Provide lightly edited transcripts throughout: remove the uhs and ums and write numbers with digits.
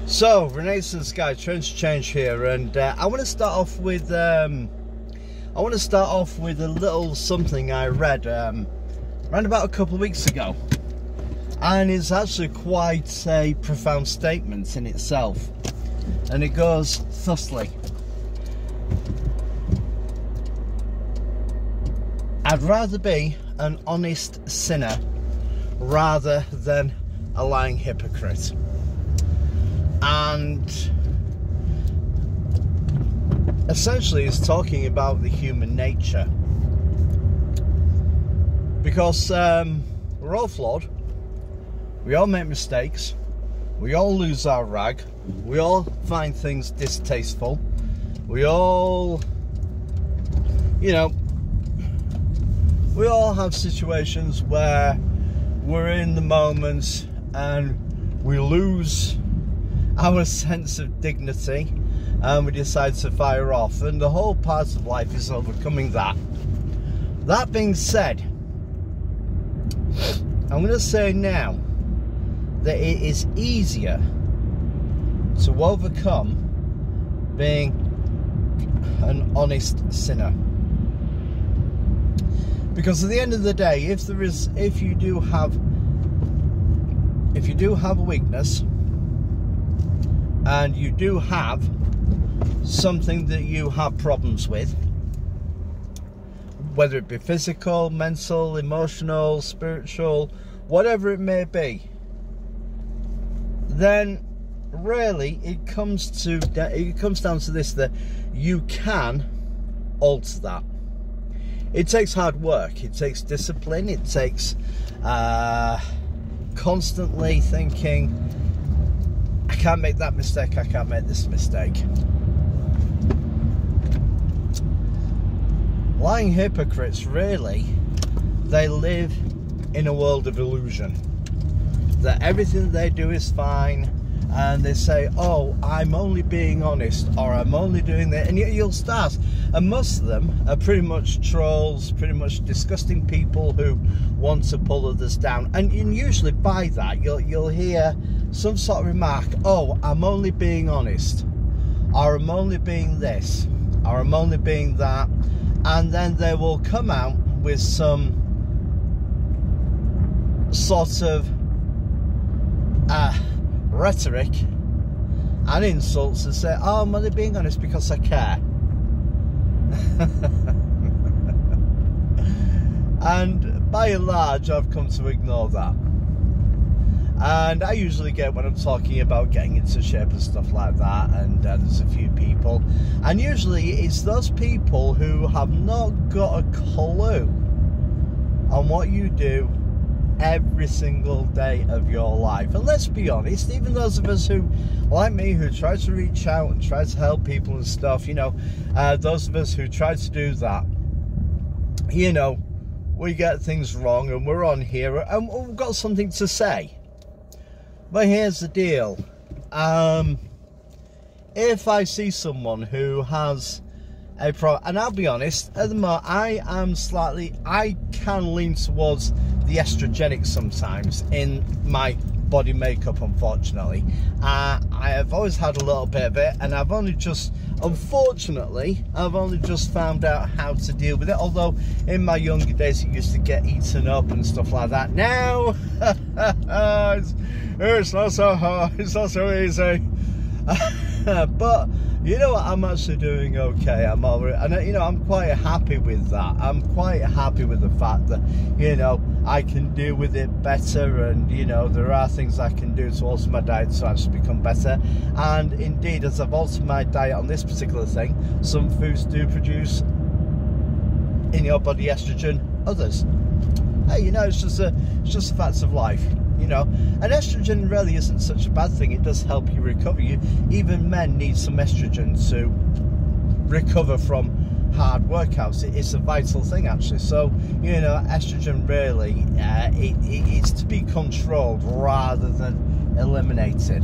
So, Renaissance Guy, Trends Change here, and I want to start off with a little something I read around about a couple of weeks ago, and it's actually quite a profound statement in itself, and it goes thusly: I'd rather be an honest sinner rather than a lying hypocrite. And essentially it's talking about the human nature, because we're all flawed, we all make mistakes, we all lose our rag, we all find things distasteful, we all, we all have situations where we're in the moment and we lose our sense of dignity and we decide to fire off, and the whole part of life is overcoming that. That being said, I'm going to say now that it is easier to overcome being an honest sinner, because at the end of the day, if you do have a weakness, and you do have something that you have problems with, whether it be physical, mental, emotional, spiritual, whatever it may be, then really it comes down to this, that you can alter that. It takes hard work, it takes discipline, it takes constantly thinking, I can't make that mistake, I can't make this mistake. Lying hypocrites, really, they live in a world of illusion, that everything they do is fine, and they say, oh, I'm only being honest, or I'm only doing that, and you'll start, and most of them are pretty much trolls, pretty much disgusting people who want to pull others down, and usually by that you'll hear some sort of remark, oh, I'm only being honest, or I'm only being this, or I'm only being that, and then they will come out with some sort of rhetoric and insults and say, oh, I'm only being honest because I care. And by and large, I've come to ignore that. And I usually get, when I'm talking about getting into shape and stuff like that, and there's a few people, and usually it's those people who have not got a clue on what you do every single day of your life. And let's be honest, even those of us who, like me, who try to reach out and try to help people and stuff, those of us who try to do that, we get things wrong, and we're on here and we've got something to say. But here's the deal, if I see someone who has a problem, and I'll be honest, at the moment I can lean towards the estrogenic sometimes in my body makeup, unfortunately. I have always had a little bit of it, and I've only just found out how to deal with it, although in my younger days it used to get eaten up and stuff like that. Now it's not so hard, it's not so easy. But you know what, I'm actually doing okay. I'm over it, and I'm quite happy with that. I'm quite happy with the fact that I can deal with it better, and there are things I can do to alter my diet to actually become better. And indeed, as I've altered my diet on this particular thing, some foods do produce in your body estrogen, others, hey, it's just a fact of life. And estrogen really isn't such a bad thing. It does help you recover. Even men need some estrogen to recover from hard workouts. It's a vital thing, actually. So estrogen really, it's to be controlled rather than eliminated.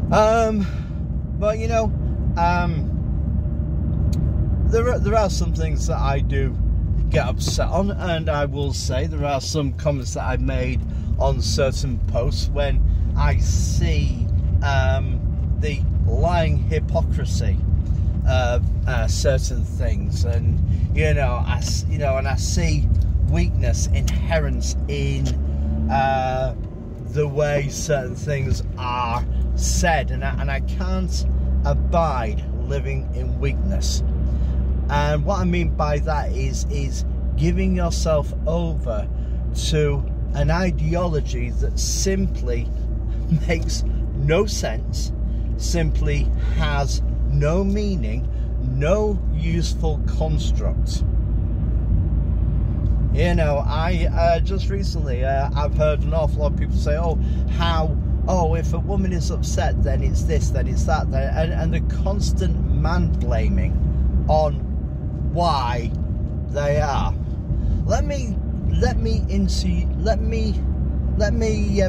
But there are some things that I do get upset on, and I will say there are some comments that I made on certain posts when I see the lying hypocrisy of certain things, and I see weakness inherent in the way certain things are said, and I can't abide living in weakness. And what I mean by that is giving yourself over to an ideology that simply makes no sense, simply has no meaning, no useful construct. I just recently I've heard an awful lot of people say, if a woman is upset, then it's this, then it's that, and the constant man blaming on why they are. Let me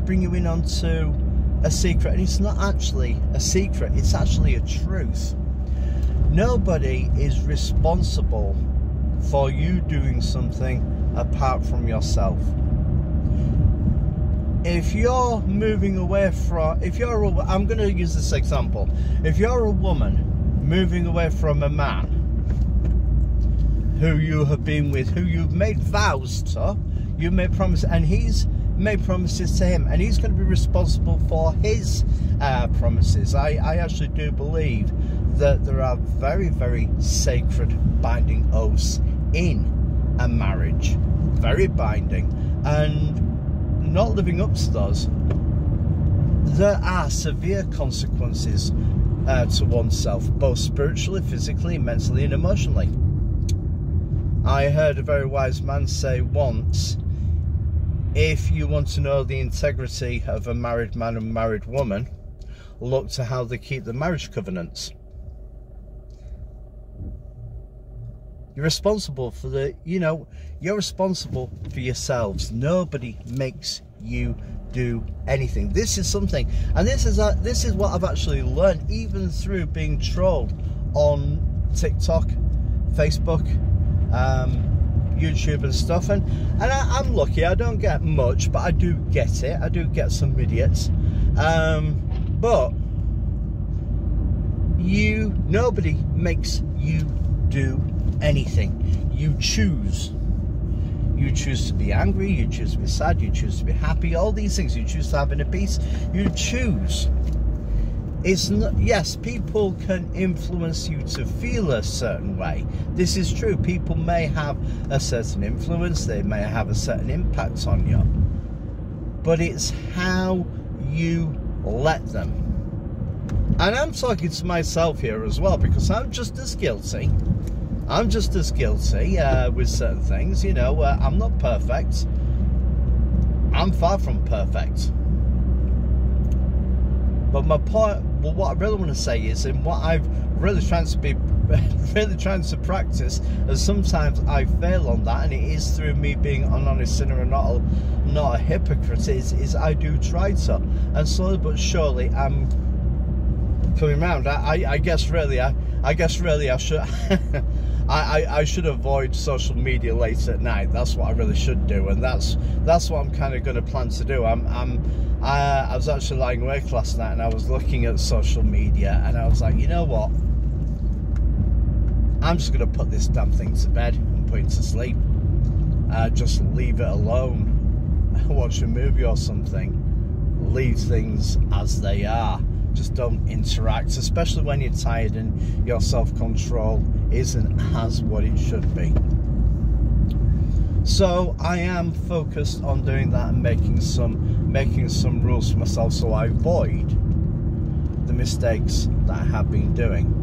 bring you in onto a secret, and it's not actually a secret, it's actually a truth. Nobody is responsible for you doing something apart from yourself. If you're moving away from, I'm going to use this example. If you're a woman moving away from a man who you have been with, who you've made vows to, you've made promises, and he's made promises to him, and he's going to be responsible for his promises. I actually do believe that there are very, very sacred binding oaths in a marriage, very binding, and not living up to those, there are severe consequences to oneself, both spiritually, physically, mentally and emotionally. I heard a very wise man say once, if you want to know the integrity of a married man and married woman, look to how they keep the marriage covenants. You're responsible for you're responsible for yourselves. Nobody makes you do anything. This is something, and this is what I've actually learned, even through being trolled on TikTok, Facebook, YouTube and stuff, and I'm lucky. I don't get much, but I do get it. I do get some idiots, but nobody makes you do anything. You choose to be angry, you choose to be sad, you choose to be happy, all these things. You choose to have inner peace, you choose. It's not, yes, people can influence you to feel a certain way. This is true. People may have a certain influence, they may have a certain impact on you, but it's how you let them. And I'm talking to myself here as well, because I'm just as guilty. I'm just as guilty with certain things. I'm not perfect. I'm far from perfect. But my point, what I really want to say is, and what I've really trying to practice, and sometimes I fail on that, and it is through me being an honest sinner and not a hypocrite, is I do try to, and slowly but surely I'm coming round. I guess really I should I should avoid social media late at night. That's what I really should do, and that's what I'm kind of going to plan to do. I was actually lying awake last night, and I was looking at social media, and I was like, you know what? I'm just going to put this damn thing to bed and put it to sleep. Just leave it alone. Watch a movie or something. Leave things as they are. Just don't interact, especially when you're tired and your self-control isn't as what it should be. So I am focused on doing that and making some rules for myself, so I avoid the mistakes that I have been doing.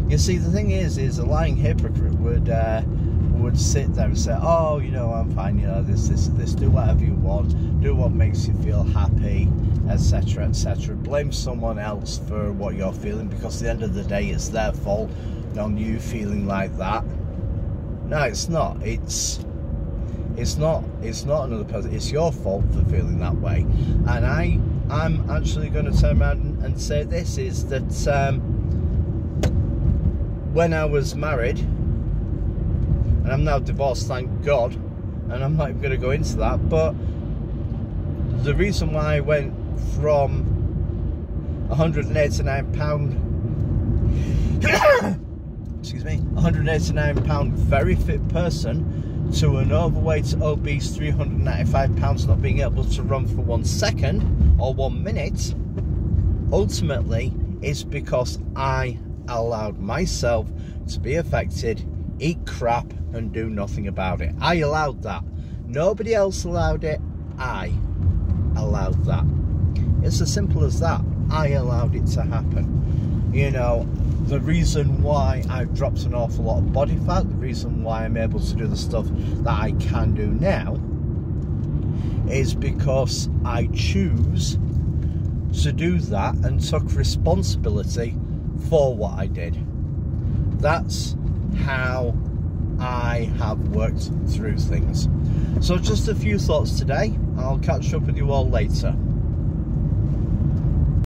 You see, the thing is a lying hypocrite would sit there and say, oh, I'm fine, this, do whatever you want, do what makes you feel happy, etc, etc. Blame someone else for what you're feeling, because at the end of the day it's their fault, not you feeling like that. No, it's not. It's not another person. It's your fault for feeling that way. And I'm actually going to turn around and say this, is that when I was married, and I'm now divorced, thank God, and I'm not even going to go into that, but the reason why I went from £189 excuse me, £189 very fit person to an overweight, obese, £395 not being able to run for 1 second or 1 minute, ultimately is because I allowed myself to be affected, eat crap and do nothing about it. I allowed that. Nobody else allowed it. I allowed that. It's as simple as that. I allowed it to happen. You know, the reason why I've dropped an awful lot of body fat, the reason why I'm able to do the stuff that I can do now, is because I choose to do that and took responsibility for what I did. That's how I have worked through things. So just a few thoughts today. I'll catch up with you all later.